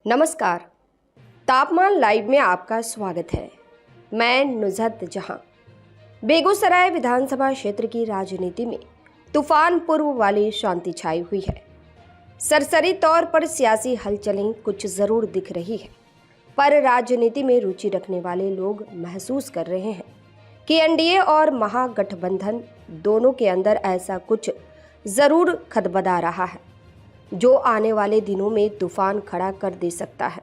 नमस्कार। तापमान लाइव में आपका स्वागत है। मैं नुज़हत जहां। बेगूसराय विधानसभा क्षेत्र की राजनीति में तूफान पूर्व वाली शांति छाई हुई है। सरसरी तौर पर सियासी हलचलें कुछ जरूर दिख रही है, पर राजनीति में रुचि रखने वाले लोग महसूस कर रहे हैं कि एनडीए और महागठबंधन दोनों के अंदर ऐसा कुछ जरूर खदबदा रहा है जो आने वाले दिनों में तूफान खड़ा कर दे सकता है।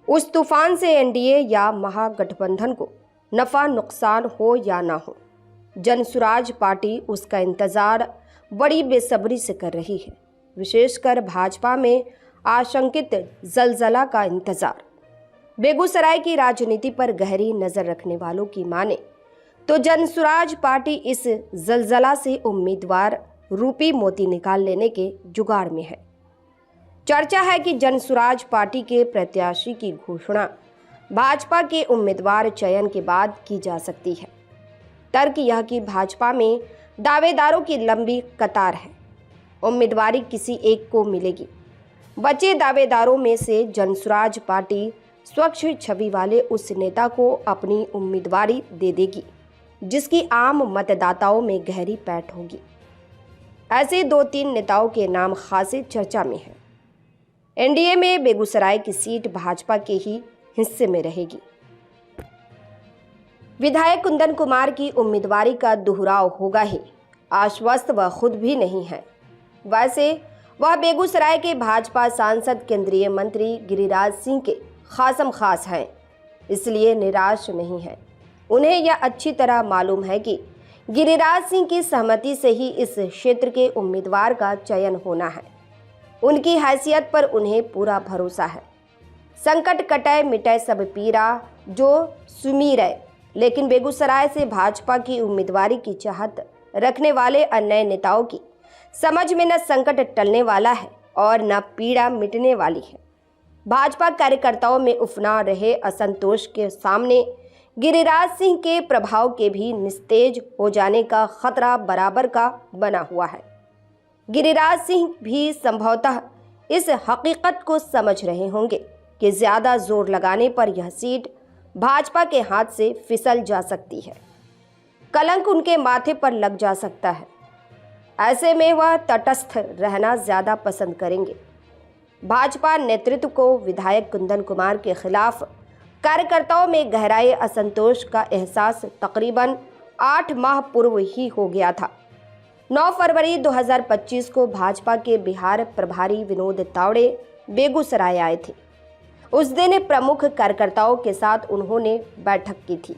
उस तूफान से एनडीए या महागठबंधन को नफा नुकसान हो या ना हो, जनसुराज पार्टी उसका इंतजार बड़ी बेसब्री से कर रही है। विशेषकर भाजपा में आशंकित जलजला का इंतजार। बेगूसराय की राजनीति पर गहरी नजर रखने वालों की माने तो जनसुराज पार्टी इस जलजला से उम्मीदवार रूपी मोती निकाल लेने के जुगाड़ में है। चर्चा है कि जनसुराज पार्टी के प्रत्याशी की घोषणा भाजपा के उम्मीदवार चयन के बाद की जा सकती है। तर्क यह कि भाजपा में दावेदारों की लंबी कतार है, उम्मीदवारी किसी एक को मिलेगी। बचे दावेदारों में से जनसुराज पार्टी स्वच्छ छवि वाले उस नेता को अपनी उम्मीदवारी दे देगी जिसकी आम मतदाताओं में गहरी पैठ होगी। ऐसे 2-3 नेताओं के नाम खासे चर्चा में हैं। एनडीए में बेगूसराय की सीट भाजपा के ही हिस्से में रहेगी। विधायक कुंदन कुमार की उम्मीदवारी का दोहराव होगा ही, आश्वस्त वह खुद भी नहीं है। वैसे वह बेगूसराय के भाजपा सांसद केंद्रीय मंत्री गिरिराज सिंह के खासम खास हैं, इसलिए निराश नहीं है। उन्हें यह अच्छी तरह मालूम है कि गिरिराज सिंह की सहमति से ही इस क्षेत्र के उम्मीदवार का चयन होना है। उनकी हैसियत पर उन्हें पूरा भरोसा है। संकट कटय मिटय सब पीरा जो सुमीरय। लेकिन बेगूसराय से भाजपा की उम्मीदवारी की चाहत रखने वाले अन्य नेताओं की समझ में न संकट टलने वाला है और न पीड़ा मिटने वाली है। भाजपा कार्यकर्ताओं में उफना रहे असंतोष के सामने गिरिराज सिंह के प्रभाव के भी निस्तेज हो जाने का खतरा बराबर का बना हुआ है। गिरिराज सिंह भी संभवतः इस हकीकत को समझ रहे होंगे कि ज्यादा जोर लगाने पर यह सीट भाजपा के हाथ से फिसल जा सकती है, कलंक उनके माथे पर लग जा सकता है। ऐसे में वह तटस्थ रहना ज्यादा पसंद करेंगे। भाजपा नेतृत्व को विधायक कुंदन कुमार के खिलाफ कार्यकर्ताओं में गहराए असंतोष का एहसास तकरीबन 8 माह पूर्व ही हो गया था। 9 फरवरी 2025 को भाजपा के बिहार प्रभारी विनोद तावड़े बेगूसराय आए थे। उस दिन प्रमुख कार्यकर्ताओं के साथ उन्होंने बैठक की थी।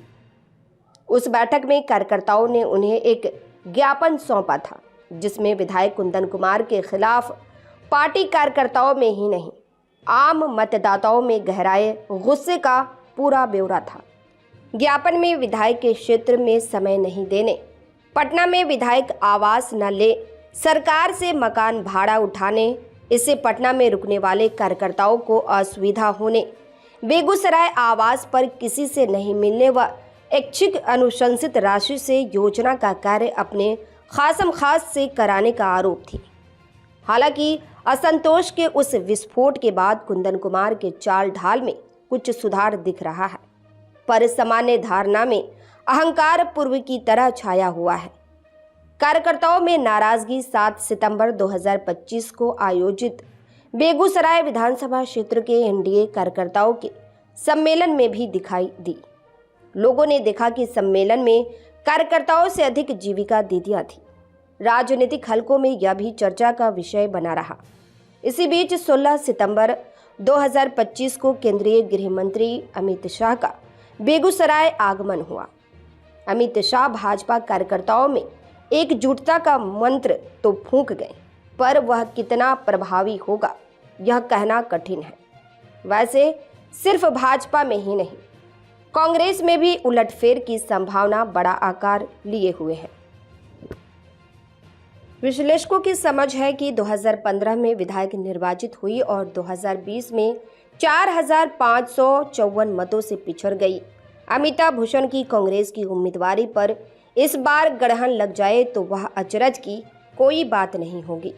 उस बैठक में कार्यकर्ताओं ने उन्हें एक ज्ञापन सौंपा था जिसमें विधायक कुंदन कुमार के खिलाफ पार्टी कार्यकर्ताओं में ही नहीं, आम मतदाताओं में गहराए गुस्से का पूरा ब्यौरा था। ज्ञापन में विधायक के क्षेत्र में समय नहीं देने, पटना में विधायक आवास न ले, सरकार से मकान भाड़ा उठाने, इससे पटना में रुकने वाले कार्यकर्ताओं को असुविधा होने, बेगूसराय आवास पर किसी से नहीं मिलने व ऐच्छिक अनुशंसित राशि से योजना का कार्य अपने खासम खास से कराने का आरोप थी। हालांकि असंतोष के उस विस्फोट के बाद कुंदन कुमार के चाल ढाल में कुछ सुधार दिख रहा है, पर सामान्य धारणा में अहंकार पूर्व की तरह छाया हुआ है। कार्यकर्ताओं में नाराजगी 7 सितंबर 2025 को आयोजित बेगूसराय विधानसभा क्षेत्र के एनडीए कार्यकर्ताओं के सम्मेलन में भी दिखाई दी। लोगों ने देखा कि सम्मेलन में कार्यकर्ताओं से अधिक जीविका दीदियां थी। राजनीतिक हलकों में यह भी चर्चा का विषय बना रहा। इसी बीच 16 सितंबर 2025 को केंद्रीय गृह मंत्री अमित शाह का बेगूसराय आगमन हुआ। अमित शाह भाजपा कार्यकर्ताओं में एकजुटता का मंत्र तो फूंक गए, पर वह कितना प्रभावी होगा यह कहना कठिन है। वैसे सिर्फ भाजपा में ही नहीं, कांग्रेस में भी उलटफेर की संभावना बड़ा आकार लिए हुए है। विश्लेषकों की समझ है कि 2015 में विधायक निर्वाचित हुई और 2020 में 4,554 मतों से पिछड़ गई अमिता भूषण की कांग्रेस की उम्मीदवारी पर इस बार ग्रहण लग जाए तो वह अचरज की कोई बात नहीं होगी।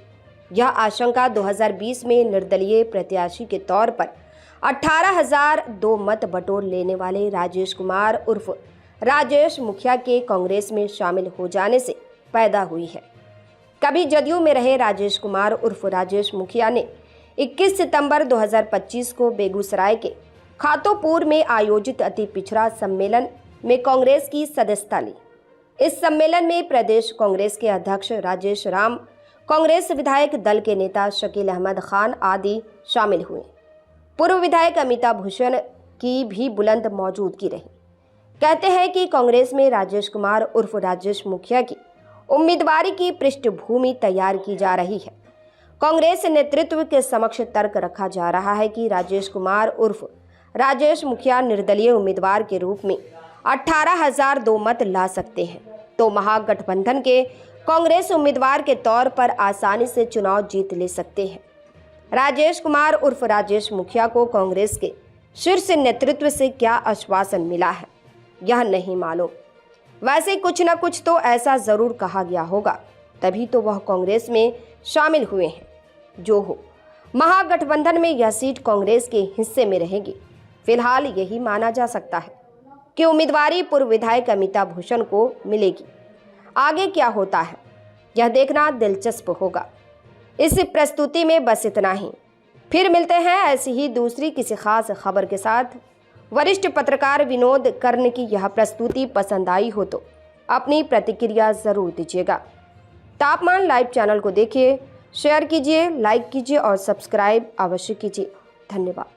यह आशंका 2020 में निर्दलीय प्रत्याशी के तौर पर 18,002 मत बटोर लेने वाले राजेश कुमार उर्फ राजेश मुखिया के कांग्रेस में शामिल हो जाने से पैदा हुई है। कभी जदयू में रहे राजेश कुमार उर्फ राजेश मुखिया ने 21 सितंबर 2025 को बेगूसराय के खातोपुर में आयोजित अति पिछड़ा सम्मेलन में कांग्रेस की सदस्यता ली। इस सम्मेलन में प्रदेश कांग्रेस के अध्यक्ष राजेश राम, कांग्रेस विधायक दल के नेता शकील अहमद खान आदि शामिल हुए। पूर्व विधायक अमिता भूषण की भी बुलंद मौजूदगी रही। कहते हैं कि कांग्रेस में राजेश कुमार उर्फ राजेश मुखिया की उम्मीदवारी की पृष्ठभूमि तैयार की जा रही है। कांग्रेस नेतृत्व के समक्ष तर्क रखा जा रहा है कि राजेश कुमार उर्फ राजेश मुखिया निर्दलीय उम्मीदवार के रूप में 18,002 मत ला सकते हैं, तो महागठबंधन के कांग्रेस उम्मीदवार के तौर पर आसानी से चुनाव जीत ले सकते हैं। राजेश कुमार उर्फ राजेश मुखिया को कांग्रेस के शीर्ष नेतृत्व से क्या आश्वासन मिला है, यह नहीं मालूम। वैसे कुछ न कुछ तो ऐसा जरूर कहा गया होगा, तभी तो वह कांग्रेस में शामिल हुए हैं। जो हो, महागठबंधन में यह सीट कांग्रेस के हिस्से में रहेगी। फिलहाल यही माना जा सकता है कि उम्मीदवारी पूर्व विधायक अमिता भूषण को मिलेगी। आगे क्या होता है, यह देखना दिलचस्प होगा। इस प्रस्तुति में बस इतना ही। फिर मिलते हैं ऐसी ही दूसरी किसी खास खबर के साथ। वरिष्ठ पत्रकार विनोद कर्ण की यह प्रस्तुति पसंद आई हो तो अपनी प्रतिक्रिया जरूर दीजिएगा। तापमान लाइव चैनल को देखिए, शेयर कीजिए, लाइक कीजिए और सब्सक्राइब अवश्य कीजिए। धन्यवाद।